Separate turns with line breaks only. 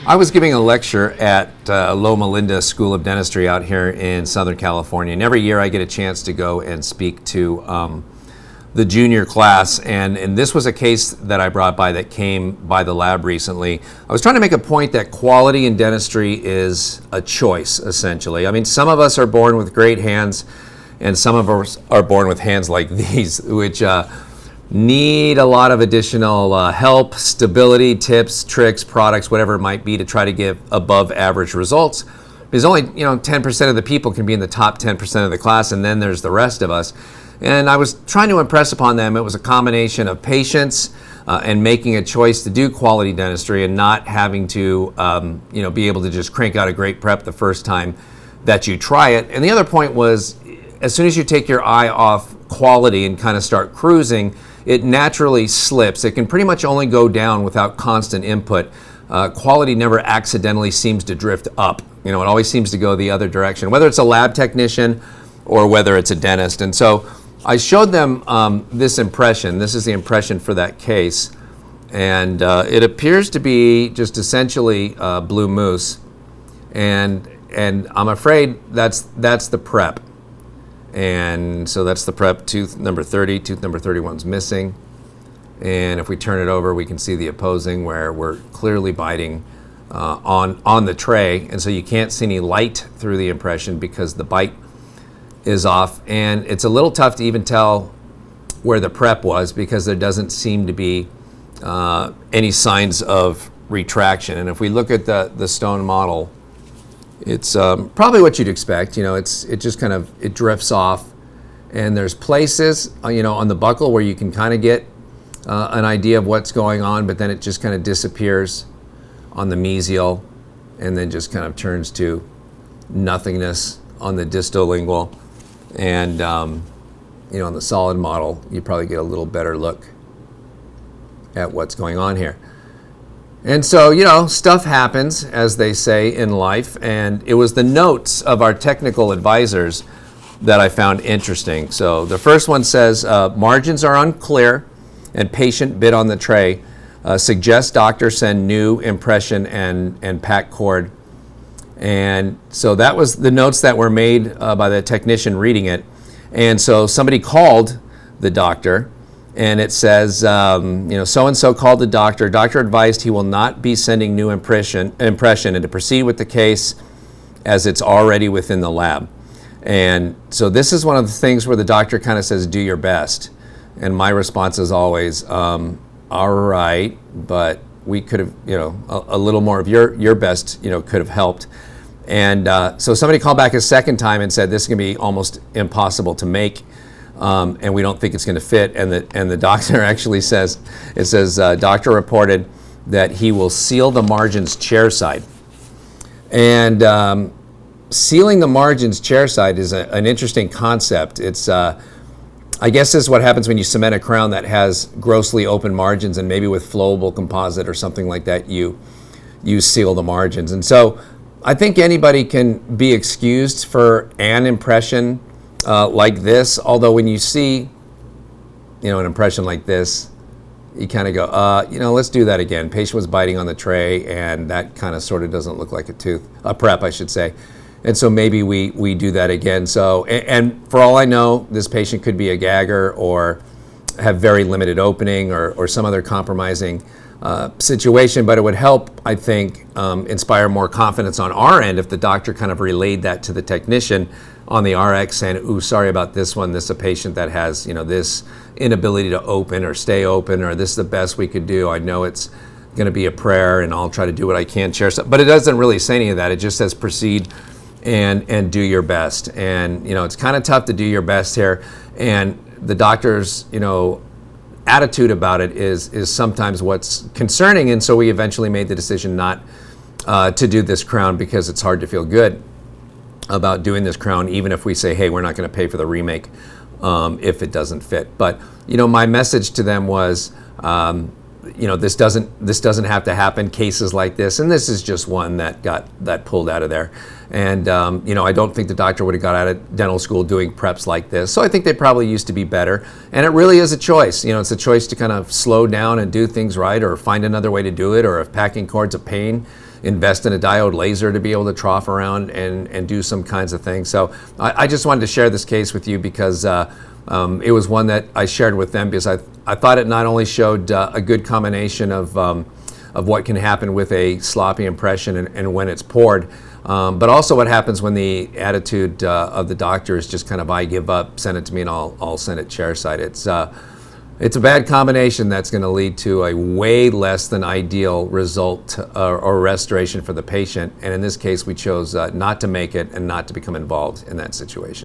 I was giving a lecture at Loma Linda School of Dentistry out here in Southern California, and every year I get a chance to go and speak to the junior class, and this was a case that I brought by that came by the lab recently. I was trying to make a point that quality in dentistry is a choice, essentially. I mean, some of us are born with great hands, and some of us are born with hands like these, which need a lot of additional help, stability, tips, tricks, products, whatever it might be to try to give above average results. Because only 10% of the people can be in the top 10% of the class, and then there's the rest of us. And I was trying to impress upon them it was a combination of patience and making a choice to do quality dentistry and not having to be able to just crank out a great prep the first time that you try it. And the other point was, as soon as you take your eye off quality and kind of start cruising, it naturally slips. It can pretty much only go down without constant input. Quality never accidentally seems to drift up. It always seems to go the other direction, whether it's a lab technician or whether it's a dentist. And so I showed them this impression. This is the impression for that case. And it appears to be just essentially blue mousse. And I'm afraid that's the prep. And so that's the prep. Tooth number 30, tooth number 31's missing. And if we turn it over, we can see the opposing where we're clearly biting on the tray. And so you can't see any light through the impression because the bite is off. And it's a little tough to even tell where the prep was because there doesn't seem to be any signs of retraction. And if we look at the stone model, it's probably what you'd expect. It just kind of, it drifts off, and there's places, on the buccal where you can kind of get an idea of what's going on, but then it just kind of disappears on the mesial, and then just kind of turns to nothingness on the distal lingual. And on the solid model, you probably get a little better look at what's going on here. And so, stuff happens, as they say in life, and it was the notes of our technical advisors that I found interesting. So the first one says, margins are unclear and patient bit on the tray. Suggest doctor send new impression and pack cord. And so that was the notes that were made by the technician reading it. And so somebody called the doctor, and it says, so-and-so called the doctor. Doctor advised he will not be sending new impression and to proceed with the case as it's already within the lab. And so this is one of the things where the doctor kind of says, do your best. And my response is always, all right, but we could have, a little more of your best, could have helped. And so somebody called back a second time and said, this is going to be almost impossible to make. And we don't think it's going to fit. And the doctor actually says, doctor reported that he will seal the margins chairside. And sealing the margins chairside is an interesting concept. It's, I guess this is what happens when you cement a crown that has grossly open margins, and maybe with flowable composite or something like that, you seal the margins. And so I think anybody can be excused for an impression like this, although when you see, an impression like this, you kind of go, let's do that again. Patient was biting on the tray, and that kind of sort of doesn't look like a prep, I should say. And so maybe we do that again. So, and for all I know, this patient could be a gagger or have very limited opening or some other compromising situation, but it would help, I think, inspire more confidence on our end if the doctor kind of relayed that to the technician on the RX saying, ooh, sorry about this one. This is a patient that has, this inability to open or stay open, or this is the best we could do. I know it's going to be a prayer, and I'll try to do what I can, chair. But it doesn't really say any of that. It just says proceed and do your best. And, it's kind of tough to do your best here. And the doctor's, attitude about it is sometimes what's concerning. And so we eventually made the decision not to do this crown because it's hard to feel good about doing this crown, even if we say, hey, we're not going to pay for the remake if it doesn't fit. But, my message to them was, this doesn't have to happen, cases like this, and this is just one that got pulled out of there. And I don't think the doctor would have got out of dental school doing preps like this. So I think they probably used to be better. And it really is a choice. It's a choice to kind of slow down and do things right, or find another way to do it, or if packing cord's a pain, invest in a diode laser to be able to trough around and do some kinds of things. So I just wanted to share this case with you because it was one that I shared with them because I thought it not only showed a good combination of what can happen with a sloppy impression and when it's poured, but also what happens when the attitude of the doctor is just kind of, I give up, send it to me and I'll send it chairside. It's a bad combination that's going to lead to a way less than ideal result or restoration for the patient. And in this case, we chose not to make it and not to become involved in that situation.